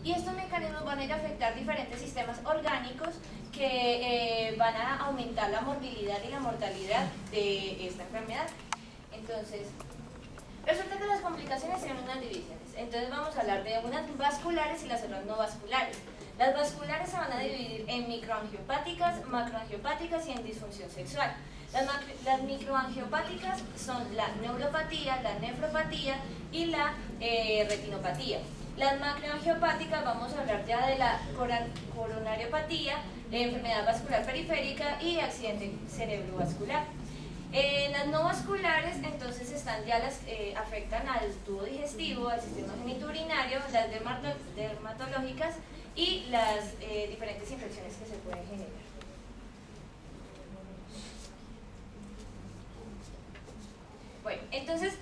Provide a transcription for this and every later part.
y estos mecanismos van a ir a afectar diferentes sistemas orgánicos que van a aumentar la morbilidad y la mortalidad de esta enfermedad. Entonces, resulta que las complicaciones tienen unas divisiones. Entonces vamos a hablar de unas vasculares y las otras no vasculares. Las vasculares se van a dividir en microangiopáticas, macroangiopáticas y en disfunción sexual. Las microangiopáticas son la neuropatía, la nefropatía y la retinopatía. Las macroangiopáticas vamos a hablar ya de la coronariopatía, enfermedad vascular periférica y accidente cerebrovascular. Las no vasculares entonces están ya las afectan al tubo digestivo, al sistema genitourinario, las dermatológicas y las diferentes infecciones que se pueden generar. Bueno, entonces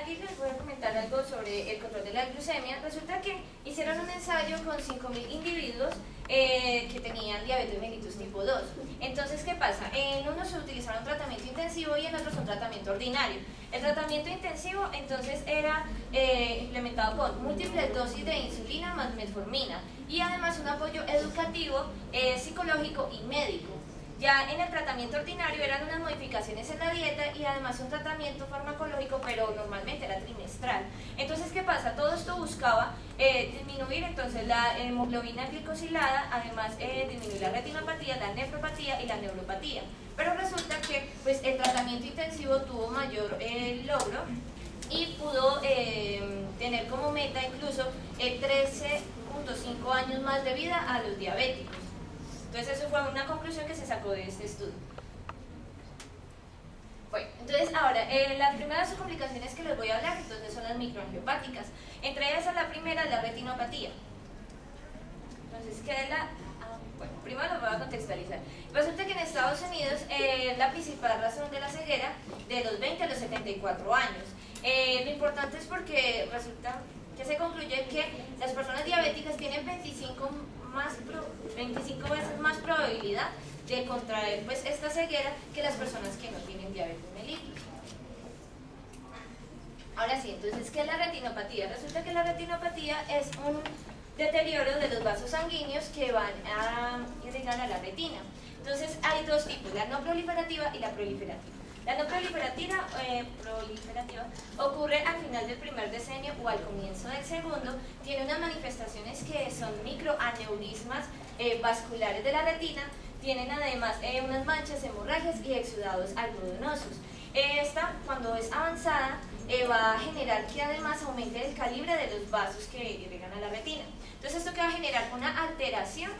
aquí les voy a comentar algo sobre el control de la glucemia. Resulta que hicieron un ensayo con 5.000 individuos que tenían diabetes mellitus tipo 2. Entonces, ¿qué pasa? En unos se utilizaron tratamiento intensivo y en otros un tratamiento ordinario. El tratamiento intensivo entonces era implementado con múltiples dosis de insulina más metformina y además un apoyo educativo, psicológico y médico. Ya en el tratamiento ordinario eran unas modificaciones en la dieta y además un tratamiento farmacológico, pero normalmente era trimestral. Entonces, ¿qué pasa? Todo esto buscaba disminuir entonces la hemoglobina glicosilada, además disminuir la retinopatía, la nefropatía y la neuropatía. Pero resulta que pues, el tratamiento intensivo tuvo mayor logro y pudo tener como meta incluso 13.5 años más de vida a los diabéticos. Entonces eso fue una conclusión que se sacó de este estudio. Bueno, entonces ahora, las primeras complicaciones que les voy a hablar entonces son las microangiopáticas. Entre esas la primera es la retinopatía. Entonces, ¿qué es la...? Bueno, primero lo voy a contextualizar. Resulta que en Estados Unidos la principal razón de la ceguera de los 20 a los 74 años. Lo importante es porque resulta que se concluye que las personas diabéticas tienen 25 veces más probabilidad de contraer pues, esta ceguera que las personas que no tienen diabetes mellitus. Ahora sí, entonces, ¿qué es la retinopatía? Resulta que la retinopatía es un deterioro de los vasos sanguíneos que van a irrigar a la retina. Entonces, hay dos tipos, la no proliferativa y la proliferativa. La no proliferativa ocurre al final del primer decenio o al comienzo del segundo, tiene unas manifestaciones que son microaneurismas vasculares de la retina, tienen además unas manchas, hemorragias y exudados algodonosos. Esta, cuando es avanzada, va a generar que además aumente el calibre de los vasos que irrigan a la retina. Entonces esto que va a generar una alteración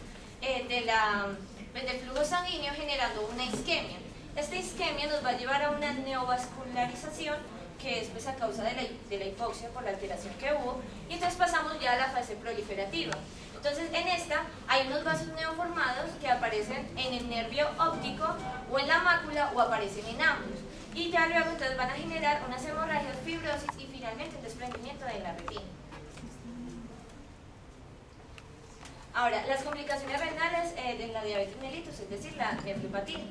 del flujo sanguíneo generando una isquemia. Esta isquemia nos va a llevar a una neovascularización que es pues, a causa de la hipoxia por la alteración que hubo y entonces pasamos ya a la fase proliferativa. Entonces en esta hay unos vasos neoformados que aparecen en el nervio óptico o en la mácula o aparecen en ambos y ya luego entonces van a generar unas hemorragias, fibrosis y finalmente el desprendimiento de la retina. Ahora, las complicaciones renales de la diabetes mellitus, es decir, la nefropatía.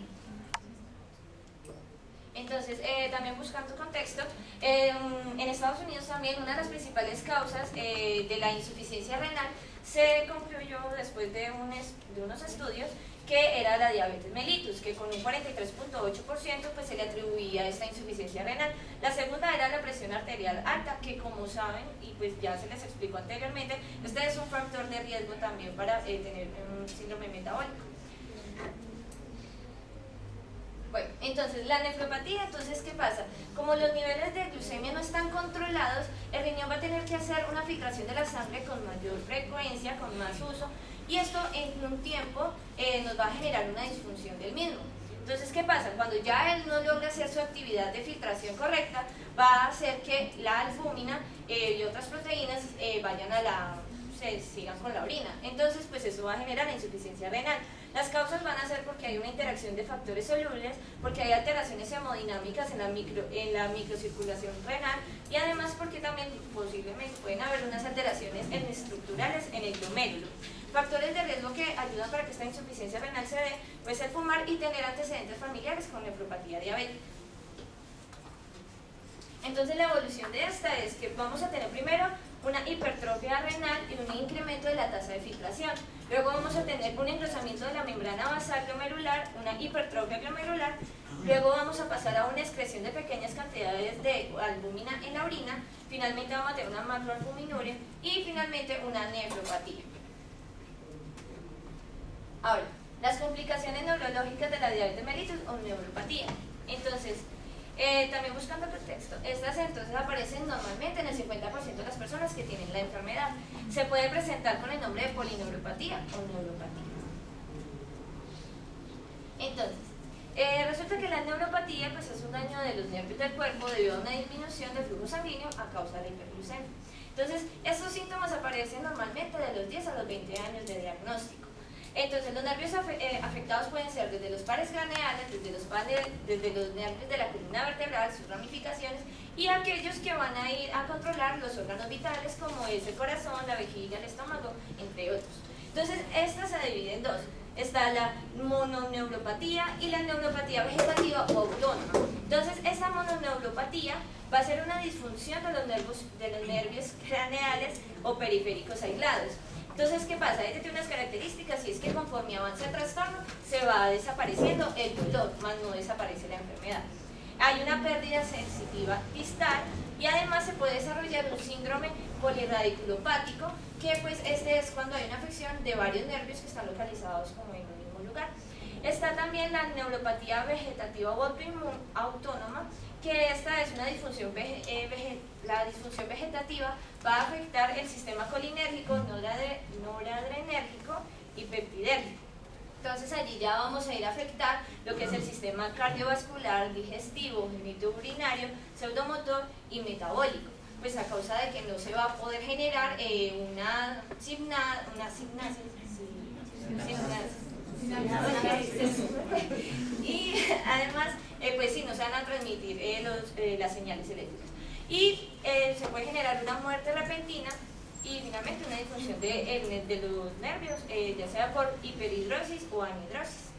Entonces, también buscando contexto, en Estados Unidos también una de las principales causas de la insuficiencia renal se concluyó después de unos estudios que era la diabetes mellitus, que con un 43.8% pues se le atribuía esta insuficiencia renal. La segunda era la presión arterial alta, que como saben, y pues ya se les explicó anteriormente, este es un factor de riesgo también para tener un síndrome metabólico. Bueno, entonces la nefropatía, entonces ¿qué pasa? Como los niveles de glucemia no están controlados, el riñón va a tener que hacer una filtración de la sangre con mayor frecuencia, con más uso, y esto en un tiempo nos va a generar una disfunción del mismo. Entonces, ¿qué pasa? Cuando ya él no logra hacer su actividad de filtración correcta, va a hacer que la albúmina y otras proteínas se sigan con la orina. Entonces, pues eso va a generar insuficiencia renal. Las causas van a ser porque hay una interacción de factores solubles, porque hay alteraciones hemodinámicas en la microcirculación renal y además porque también posiblemente pueden haber unas alteraciones estructurales en el glomérulo. Factores de riesgo que ayudan para que esta insuficiencia renal se dé, pues el fumar y tener antecedentes familiares con nefropatía diabética. Entonces la evolución de esta es que vamos a tener primero una hipertrofia renal y un incremento de la tasa de filtración. Luego vamos a tener un engrosamiento de la membrana basal glomerular, una hipertrofia glomerular. Luego vamos a pasar a una excreción de pequeñas cantidades de albúmina en la orina. Finalmente vamos a tener una macroalbuminuria y finalmente una nefropatía. Ahora, las complicaciones neurológicas de la diabetes mellitus o neuropatía. Entonces, también buscando contexto, estas entonces aparecen normalmente en el 50% de las personas que tienen la enfermedad. Se puede presentar con el nombre de polineuropatía o neuropatía. Entonces, resulta que la neuropatía pues, es un daño de los nervios del cuerpo debido a una disminución del flujo sanguíneo a causa de la hiperglucemia. Entonces, estos síntomas aparecen normalmente de los 10 a los 20 años de diagnóstico. Entonces, los nervios afectados pueden ser desde los pares craneales, desde los nervios de la columna vertebral, sus ramificaciones, y aquellos que van a ir a controlar los órganos vitales, como es el corazón, la vejiga, el estómago, entre otros. Entonces, esta se divide en dos. Está la mononeuropatía y la neuropatía vegetativa o autónoma. Entonces, esta mononeuropatía va a ser una disfunción de los nervios craneales o periféricos aislados. Entonces, ¿qué pasa? Este tiene unas características y es que conforme avanza el trastorno se va desapareciendo el dolor, más no desaparece la enfermedad. Hay una pérdida sensitiva distal y además se puede desarrollar un síndrome polirradiculopático, que pues este es cuando hay una afección de varios nervios que están localizados como en un mismo lugar. Está también la neuropatía vegetativa o autónoma, que esta es una disfunción, la disfunción vegetativa va a afectar el sistema colinérgico, noradrenérgico y peptidérgico. Entonces allí ya vamos a ir a afectar lo que es el sistema cardiovascular, digestivo, genitourinario, pseudomotor y metabólico, pues a causa de que no se va a poder generar una y además pues sí, no se van a transmitir las señales eléctricas y se puede generar una muerte repentina y finalmente una disfunción de los nervios, ya sea por hiperhidrosis o anhidrosis.